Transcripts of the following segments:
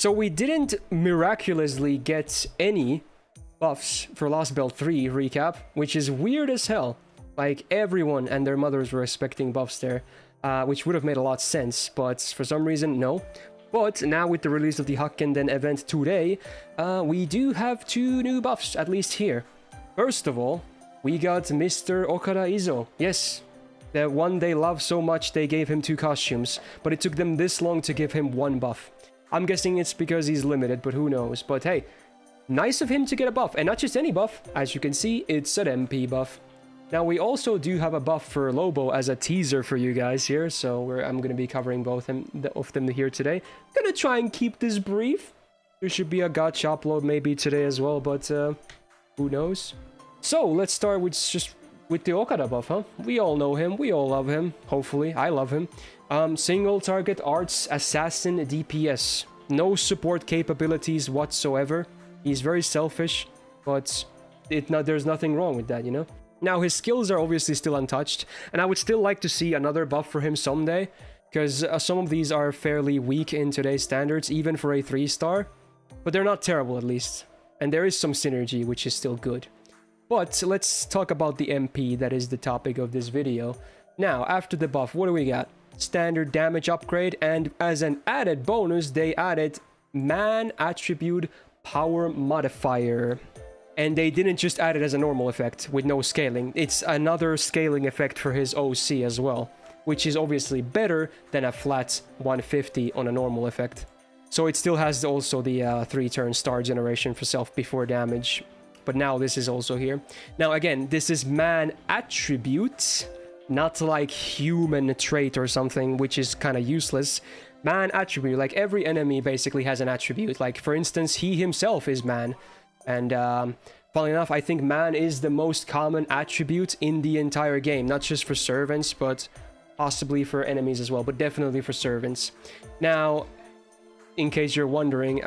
So we didn't miraculously get any buffs for Lost Belt 3 recap, which is weird as hell. Like, everyone and their mothers were expecting buffs there, which would have made a lot of sense, but for some reason, no. But now with the release of the Hakkenden event today, we do have 2 new buffs, at least here. First of all, we got Mr. Okada Izo. Yes, the one they love so much they gave him 2 costumes, but it took them this long to give him 1 buff. I'm guessing it's because he's limited, but who knows. But hey, nice of him to get a buff, and not just any buff. As you can see, it's an MP buff. Now, we also do have a buff for Lobo as a teaser for you guys here, so I'm going to be covering both of them here today. I'm going to try and keep this brief. There should be a gacha upload maybe today as well, but who knows? So, let's start with the Okada buff, huh? We all know him, we all love him, hopefully, I love him. Single target arts assassin DPS. No support capabilities whatsoever. He's very selfish, but there's nothing wrong with that, you know? Now, his skills are obviously still untouched, and I would still like to see another buff for him someday, because some of these are fairly weak in today's standards, even for a 3-star, but they're not terrible at least, and there is some synergy, which is still good. But let's talk about the MP that is the topic of this video. Now, after the buff, what do we got? Standard damage upgrade, and as an added bonus, they added Man Attribute Power Modifier. And they didn't just add it as a normal effect with no scaling. It's another scaling effect for his OC as well, which is obviously better than a flat 150 on a normal effect. So it still has also the 3-turn star generation for self before damage. But now this is also here. Now again, this is Man Attribute, not like human trait or something, which is kind of useless. Man Attribute, like every enemy basically has an attribute. Like for instance, he himself is man. And funnily enough, I think man is the most common attribute in the entire game. Not just for servants, but possibly for enemies as well. But definitely for servants. Now, in case you're wondering,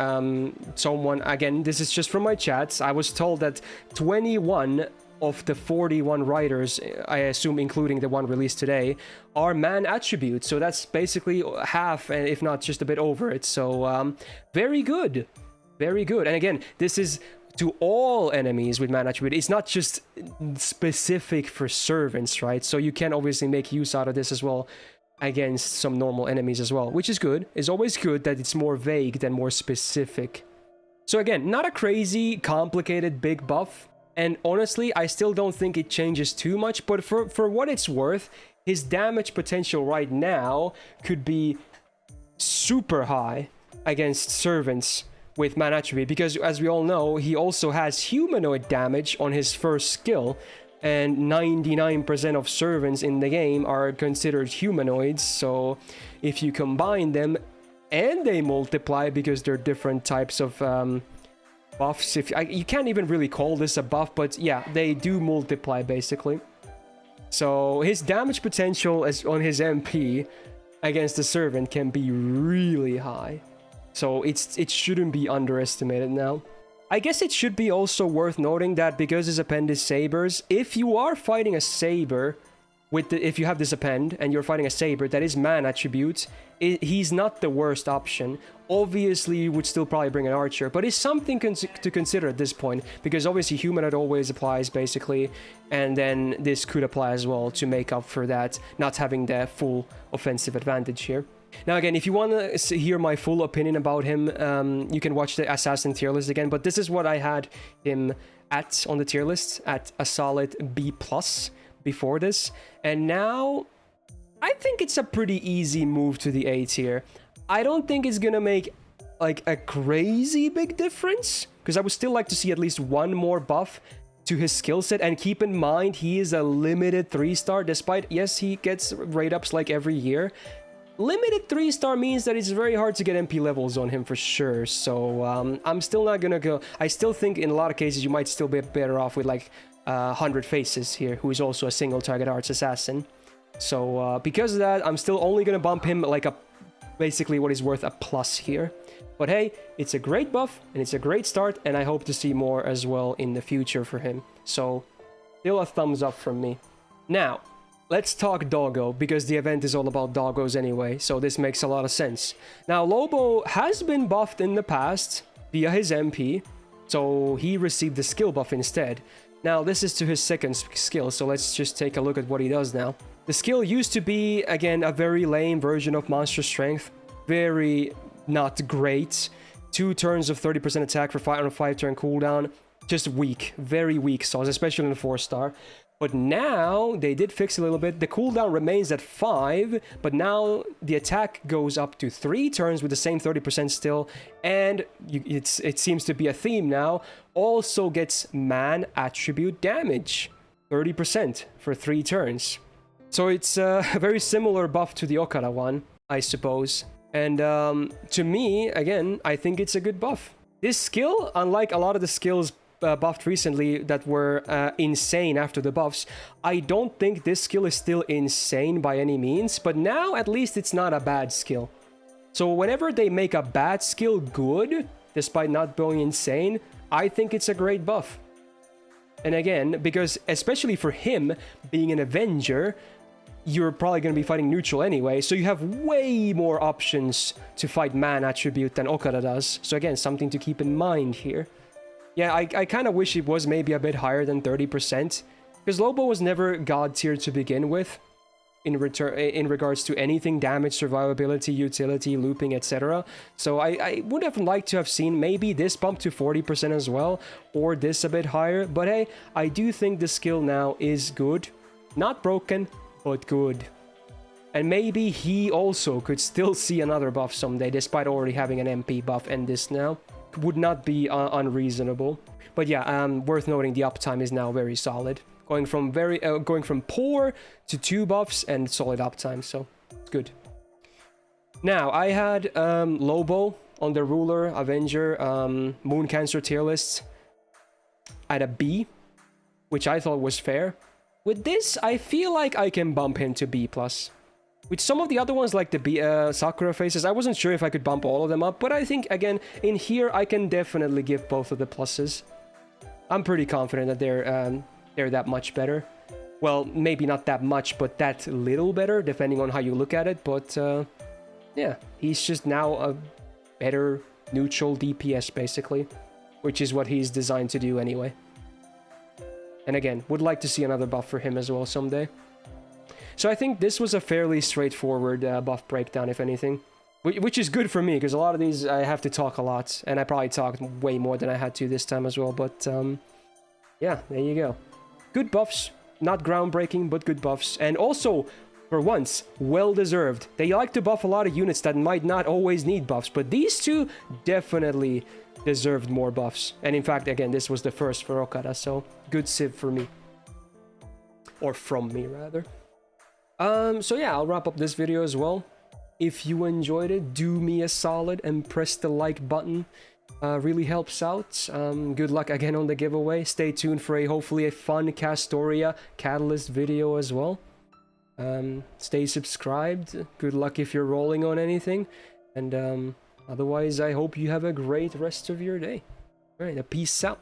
someone, again, this is just from my chats. I was told that 21 of the 41 writers, I assume including the one released today, are man attributes. So that's basically half, if not just a bit over it. So very good. Very good. And again, this is to all enemies with man attribute. It's not just specific for servants, right? So you can obviously make use out of this as well against some normal enemies as well, which is good. It's always good that it's more vague than more specific. So again, not a crazy, complicated, big buff. And honestly, I still don't think it changes too much, but for what it's worth, his damage potential right now could be super high against servants with man attribute, because as we all know, he also has humanoid damage on his first skill, and 99% of servants in the game are considered humanoids. So if you combine them and they multiply because they're different types of buffs, you can't even really call this a buff, but yeah, they do multiply basically. So his damage potential on his MP against the servant can be really high. So it shouldn't be underestimated now. I guess it should be also worth noting that because his append is sabers, if you are fighting a saber, if you have this append and you're fighting a saber that is man attribute, he's not the worst option. Obviously, you would still probably bring an archer, but it's something to consider at this point, because obviously humanoid always applies basically, and then this could apply as well to make up for that, not having the full offensive advantage here. Now again, if you want to hear my full opinion about him, you can watch the Assassin tier list again, but this is what I had him at on the tier list, at a solid B+ before this, and now I think it's a pretty easy move to the A tier. I don't think it's gonna make like a crazy big difference, because I would still like to see at least one more buff to his skill set, and keep in mind he is a limited 3-star, despite, yes, he gets rate ups like every year. Limited 3-star means that it's very hard to get MP levels on him for sure, so I'm still not gonna go. I still think in a lot of cases you might still be better off with like 100 Faces here, who is also a single target arts assassin. So because of that, I'm still only gonna bump him like basically what is worth a plus here. But hey, it's a great buff and it's a great start, and I hope to see more as well in the future for him. So still a thumbs up from me. Now, let's talk doggo, because the event is all about doggos anyway, so this makes a lot of sense. Now, Lobo has been buffed in the past via his MP, so he received the skill buff instead. Now, this is to his second skill, so let's just take a look at what he does now. The skill used to be, again, a very lame version of Monster Strength. Very not great. 2 turns of 30% attack for 5 on a 5-turn cooldown. Just weak. Very weak sauce, especially in the 4-star. But now, they did fix a little bit. The cooldown remains at 5, but now the attack goes up to 3 turns with the same 30% still. And it seems to be a theme now. Also gets man attribute damage. 30% for 3 turns. So it's a very similar buff to the Okada one, I suppose. And to me, again, I think it's a good buff. This skill, unlike a lot of the skills buffed recently that were insane after the buffs, I don't think this skill is still insane by any means, but now at least it's not a bad skill. So whenever they make a bad skill good, despite not being insane, I think it's a great buff. And again, because especially for him being an Avenger, you're probably going to be fighting neutral anyway, so you have way more options to fight man attribute than Okada does. So again, something to keep in mind here. Yeah, I kind of wish it was maybe a bit higher than 30%, because Lobo was never god tier to begin with, in regards to anything: damage, survivability, utility, looping, etc. So I would have liked to have seen maybe this bump to 40% as well, or this a bit higher. But hey, I do think the skill now is good. Not broken, but good. And maybe he also could still see another buff someday, despite already having an MP buff, and this now would not be unreasonable. But yeah, worth noting, the uptime is now very solid, going from poor to 2 buffs and solid uptime, so it's good. Now, I had Lobo on the Ruler, Avenger, Moon Cancer tier list at a B, which I thought was fair. With this, I feel like I can bump him to B+. With some of the other ones, like the Sakura faces, I wasn't sure if I could bump all of them up, but I think, again, in here, I can definitely give both of the pluses. I'm pretty confident that they're that much better. Well, maybe not that much, but that little better, depending on how you look at it. But, yeah, he's just now a better neutral DPS, basically, which is what he's designed to do anyway. And again, would like to see another buff for him as well someday. So I think this was a fairly straightforward buff breakdown, if anything. Which is good for me, because a lot of these I have to talk a lot. And I probably talked way more than I had to this time as well. But, yeah, there you go. Good buffs. Not groundbreaking, but good buffs. And also, for once, well-deserved. They like to buff a lot of units that might not always need buffs. But these two definitely deserved more buffs. And in fact, again, this was the first for Okada. So, good civ for me. Or from me, rather. So yeah, I'll wrap up this video as well. If you enjoyed it, do me a solid and press the like button. Really helps out. Good luck again on the giveaway. Stay tuned for hopefully a fun Castoria Catalyst video as well. Stay subscribed. Good luck if you're rolling on anything. And otherwise, I hope you have a great rest of your day. Alright, peace out.